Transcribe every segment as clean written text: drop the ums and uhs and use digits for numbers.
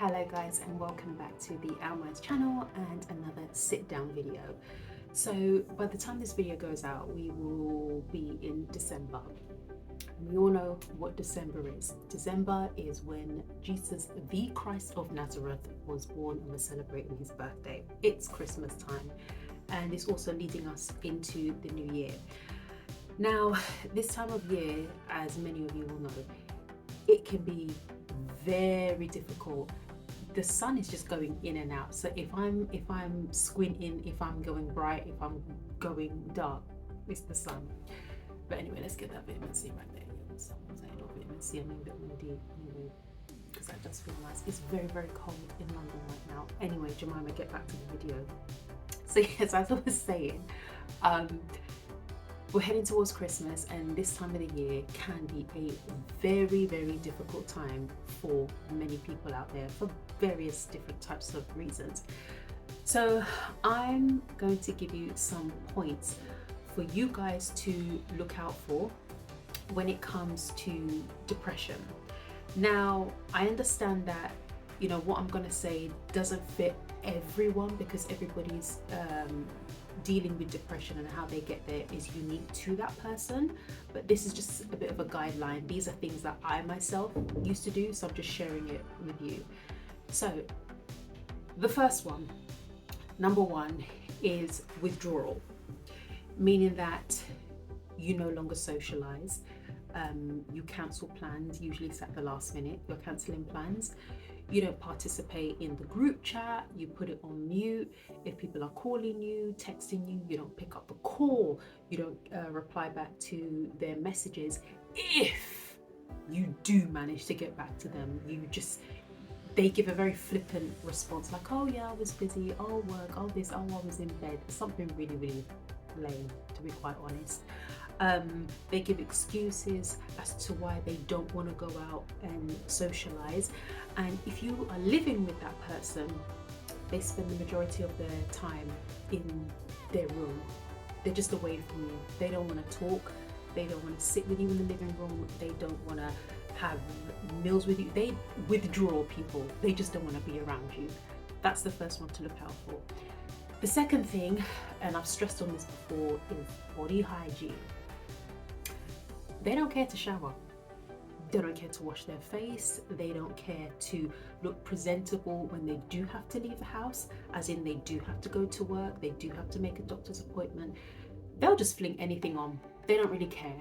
Hello guys, and welcome back to the Almighty channel and another sit down video. So by the time this video goes out, we will be in December. We all know what December is. December is when Jesus, the Christ of Nazareth, was born, and we're celebrating his birthday. It's Christmas time, and it's also leading us into the new year. Now, this time of year, as many of you will know, it can be very difficult. The sun is just going in and out. So if I'm squinting, if I'm going bright, if I'm going dark, it's the sun. But anyway, let's get that vitamin C right there. Someone's saying, oh, vitamin C, I mean vitamin D, anyway, because that does feel nice. It's very, very cold in London right now. Anyway, Jemima, get back to the video. So yes, as I was saying, we're heading towards Christmas, and this time of the year can be a very, very difficult time for many people out there for various different types of reasons. So I'm going to give you some points for you guys to look out for when it comes to depression. Now, I understand that, you know, what I'm going to say doesn't fit everyone, because everybody's dealing with depression and how they get there is unique to that person, but this is just a bit of a guideline. These are things that I myself used to do, so I'm just sharing it with you. So the first one, number one, is withdrawal, meaning that you no longer socialize. You cancel plans. Usually it's at the last minute. You're cancelling plans. You don't participate in the group chat. You put it on mute. If people are calling you, texting you, you don't pick up the call. You don't reply back to their messages. If you do manage to get back to them, they give a very flippant response, like, oh yeah, I was busy, oh work, oh this, oh I was in bed. Something really, really lame, to be quite honest. They give excuses as to why they don't want to go out and socialize. And if you are living with that person, they spend the majority of their time in their room. They're just away from you. They don't want to talk. They don't want to sit with you in the living room. They don't want to have meals with you. They withdraw people. They just don't want to be around you. That's the first one to look out for. The second thing, and I've stressed on this before, is body hygiene. They don't care to shower. They don't care to wash their face. They don't care to look presentable when they do have to leave the house, as in they do have to go to work, they do have to make a doctor's appointment. They'll just fling anything on. They don't really care.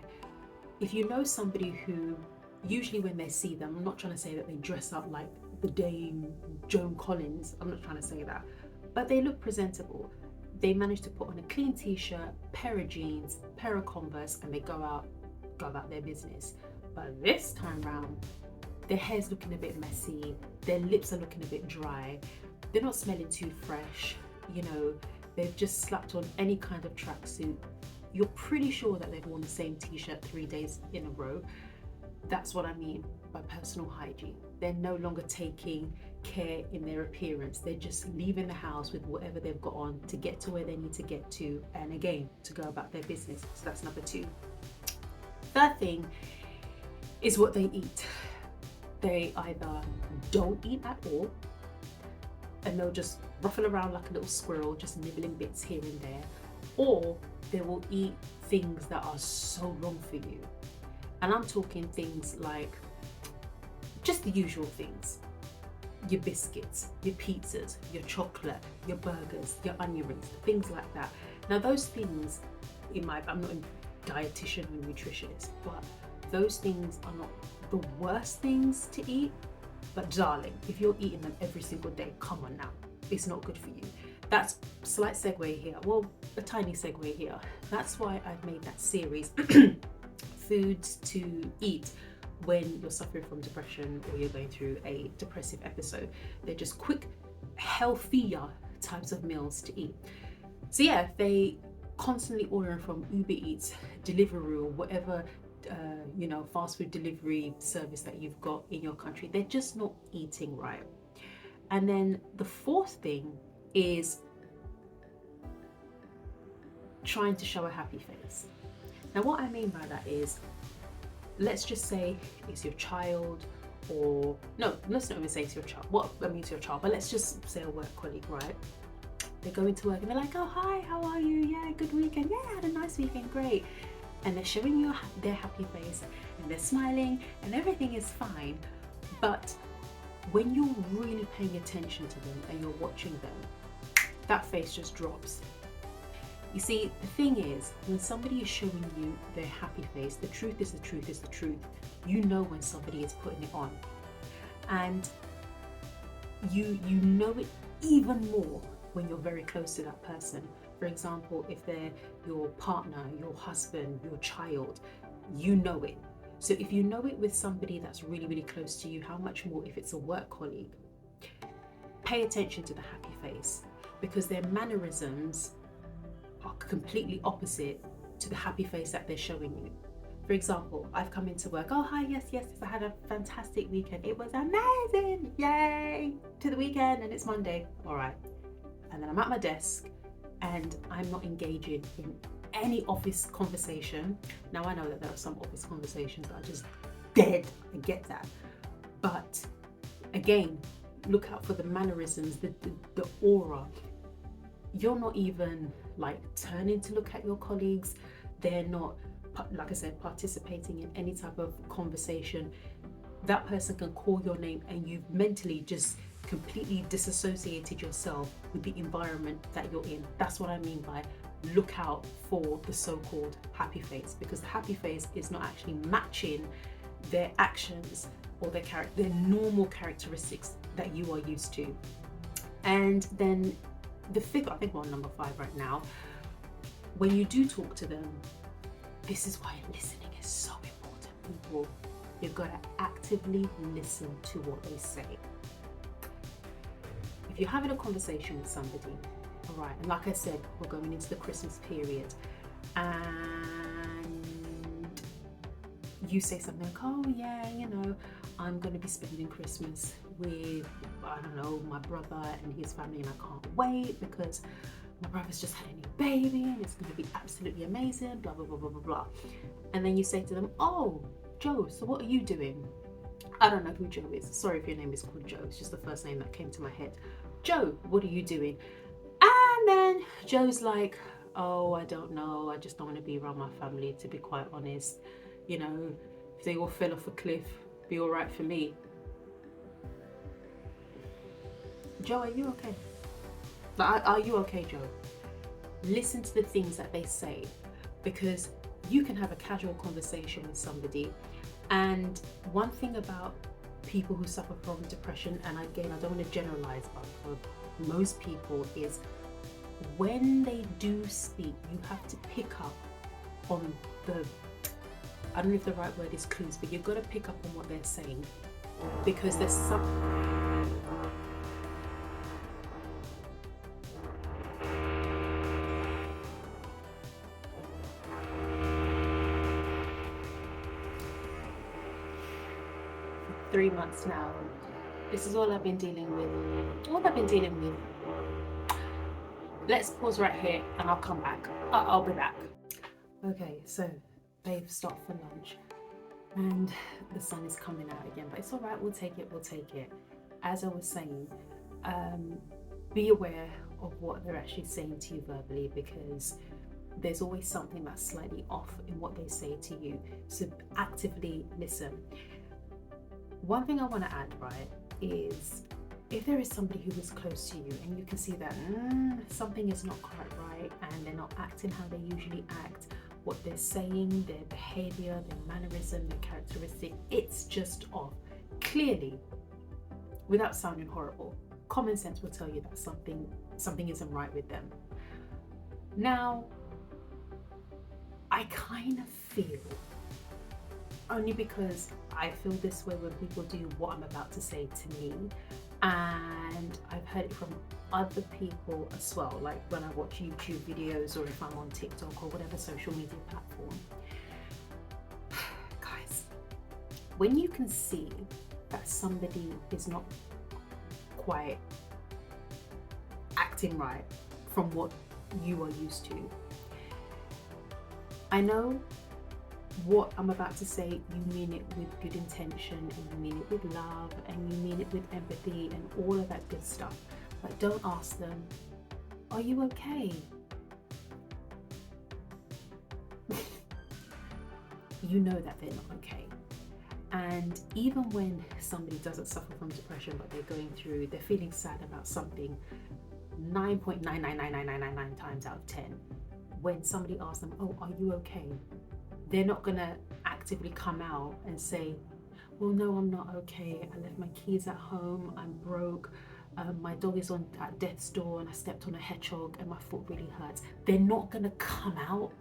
If you know somebody who, usually when they see them, I'm not trying to say that they dress up like the Dame Joan Collins, I'm not trying to say that, but they look presentable. They manage to put on a clean t-shirt, pair of jeans, pair of Converse, and they go about their business. But this time round, their hair's looking a bit messy, their lips are looking a bit dry, they're not smelling too fresh, you know, they've just slapped on any kind of tracksuit. You're pretty sure that they've worn the same t-shirt 3 days in a row. That's what I mean by personal hygiene. They're no longer taking care in their appearance. They're just leaving the house with whatever they've got on to get to where they need to get to, and again, to go about their business. So that's number two. Third thing is what they eat. They either don't eat at all, and they'll just ruffle around like a little squirrel, just nibbling bits here and there, or they will eat things that are so wrong for you. And I'm talking things like just the usual things: your biscuits, your pizzas, your chocolate, your burgers, your onion rings, things like that. Now those things, I'm not a dietitian or nutritionist, but those things are not the worst things to eat. But darling, if you're eating them every single day, come on now, it's not good for you. That's slight segue here, well, a tiny segue here. That's why I've made that series, foods to eat when you're suffering from depression or you're going through a depressive episode. They're just quick, healthier types of meals to eat. So yeah, they constantly ordering from Uber Eats, Deliveroo, or whatever fast food delivery service that you've got in your country. They're just not eating right. And then the fourth thing is trying to show a happy face. Now what I mean by that is, let's just say it's your child or no, let's not even say to your child, what I mean to your child, but let's just say a work colleague, right? They go into work and they're like, oh, hi, how are you? Yeah, good weekend. Yeah, I had a nice weekend, great. And they're showing you their happy face and they're smiling and everything is fine. But when you're really paying attention to them and you're watching them, that face just drops. You see, the thing is, when somebody is showing you their happy face, the truth is the truth is the truth. You know when somebody is putting it on. And you know it even more when you're very close to that person. For example, if they're your partner, your husband, your child, you know it. So if you know it with somebody that's really, really close to you, how much more if it's a work colleague? Pay attention to the happy face, because their mannerisms are completely opposite to the happy face that they're showing you. For example, I've come into work, oh hi, yes, I had a fantastic weekend. It was amazing, yay, to the weekend, and it's Monday, all right. And then I'm at my desk and I'm not engaging in any office conversation. Now I know that there are some office conversations that are just dead, I get that. But again, look out for the mannerisms, the aura. You're not even like turning to look at your colleagues. They're not, like I said, participating in any type of conversation. That person can call your name and you've mentally just completely disassociated yourself with the environment that you're in. That's what I mean by look out for the so-called happy face, because the happy face is not actually matching their actions or their normal characteristics that you are used to. And then the fifth, I think we're on number 5 right now, when you do talk to them, this is why listening is so important, people. You've got to actively listen to what they say. If you're having a conversation with somebody, all right, and like I said, we're going into the Christmas period, and you say something like, oh yeah, you know, I'm going to be spending Christmas with, I don't know, my brother and his family, and I can't wait because my brother's just had a new baby and it's going to be absolutely amazing, blah, blah, blah, blah, blah, blah. And then you say to them, oh, Joe, so what are you doing? I don't know who Joe is. Sorry if your name is called Joe. It's just the first name that came to my head. Joe, what are you doing? And then Joe's like, oh, I don't know. I just don't want to be around my family, to be quite honest. You know, if they all fell off a cliff, be all right for me. Joe, are you okay? Are you okay, Joe? Listen to the things that they say, because you can have a casual conversation with somebody. And one thing about people who suffer from depression, and again, I don't want to generalize, but for most people, is when they do speak, you have to pick up on the, I don't know if the right word is clues, but you've got to pick up on what they're saying, because there's some. For 3 months now, this is all I've been dealing with. Let's pause right here and I'll come back. I'll be back. Okay, so they've stopped for lunch and the sun is coming out again, but it's all right, we'll take it. As I was saying, be aware of what they're actually saying to you verbally, because there's always something that's slightly off in what they say to you. So actively listen. One thing I want to add, right, is if there is somebody who is close to you and you can see that something is not quite right and they're not acting how they usually act, what they're saying, their behavior, their mannerism, their characteristic, it's just off. Clearly, without sounding horrible, common sense will tell you that something isn't right with them. Now, I kind of feel, only because I feel this way when people do what I'm about to say to me, and I've heard it from other people as well, like when I watch YouTube videos or if I'm on TikTok or whatever social media platform. Guys, when you can see that somebody is not quite acting right from what you are used to, I know what I'm about to say, you mean it with good intention, and you mean it with love, and you mean it with empathy and all of that good stuff. But don't ask them, are you okay? You know that they're not okay. And even when somebody doesn't suffer from depression, but they're feeling sad about something, 9.9999999 times out of 10, when somebody asks them, oh, are you okay? They're not gonna actively come out and say, well, no, I'm not okay. I left my keys at home, I'm broke, my dog is at death's door and I stepped on a hedgehog and my foot really hurts. They're not gonna come out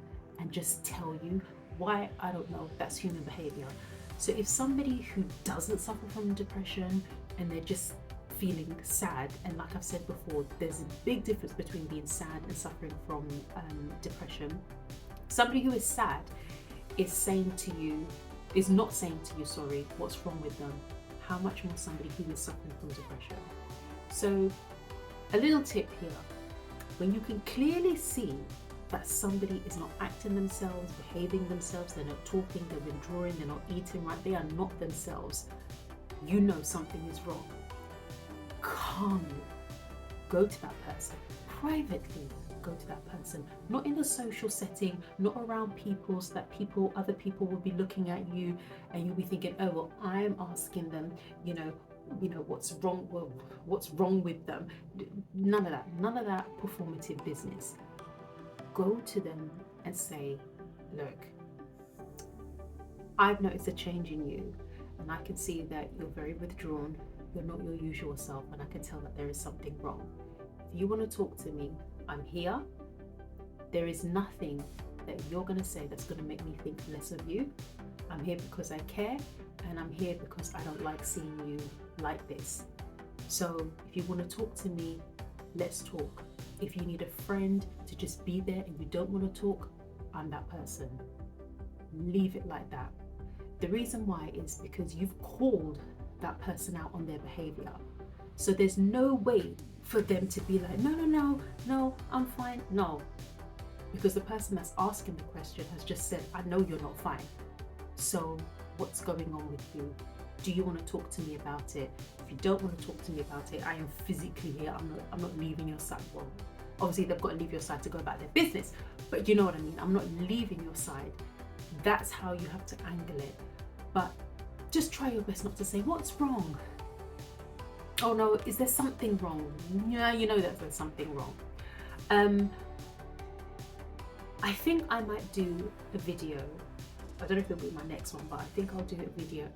and just tell you. Why? I don't know. That's human behavior. So if somebody who doesn't suffer from depression and they're just feeling sad, and like I've said before, there's a big difference between being sad and suffering from depression. Somebody who is sad is not saying to you, what's wrong with them. How much more somebody who is suffering from depression. So a little tip here, when you can clearly see that somebody is not acting themselves, behaving themselves, they're not talking, they're withdrawing, they're not eating right, they are not themselves, you know something is wrong. Calmly go to that person, privately go to that person, not in a social setting, not around people so that other people will be looking at you and you'll be thinking, oh, well, I'm asking them, what's wrong with them. None of that performative business. Go to them and say, look, I've noticed a change in you and I can see that you're very withdrawn, you're not your usual self, and I can tell that there is something wrong. If you want to talk to me, I'm here. There is nothing that you're going to say that's going to make me think less of you. I'm here because I care, and I'm here because I don't like seeing you like this. So if you want to talk to me, let's talk. If you need a friend to just be there and you don't want to talk, I'm that person. Leave it like that. The reason why is because you've called that person out on their behavior. So there's no way for them to be like, no, I'm fine. No, because the person that's asking the question has just said, I know you're not fine. So what's going on with you? Do you want to talk to me about it? If you don't want to talk to me about it, I am physically here. I'm not leaving your side. Well, obviously they've got to leave your side to go about their business, but you know what I mean. I'm not leaving your side. That's how you have to angle it. But just try your best not to say, what's wrong? Oh no, is there something wrong? Yeah, you know that there's something wrong. I think I might do a video. I don't know if it'll be my next one, but I think I'll do a video,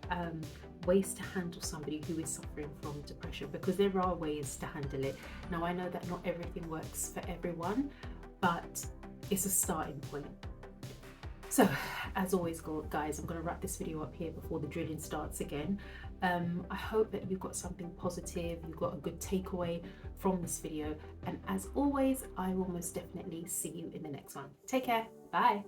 ways to handle somebody who is suffering from depression, because there are ways to handle it. Now, I know that not everything works for everyone, but it's a starting point. So, as always, guys, I'm going to wrap this video up here before the drilling starts again. I hope that you've got something positive, you've got a good takeaway from this video, and as always, I will most definitely see you in the next one. Take care, bye.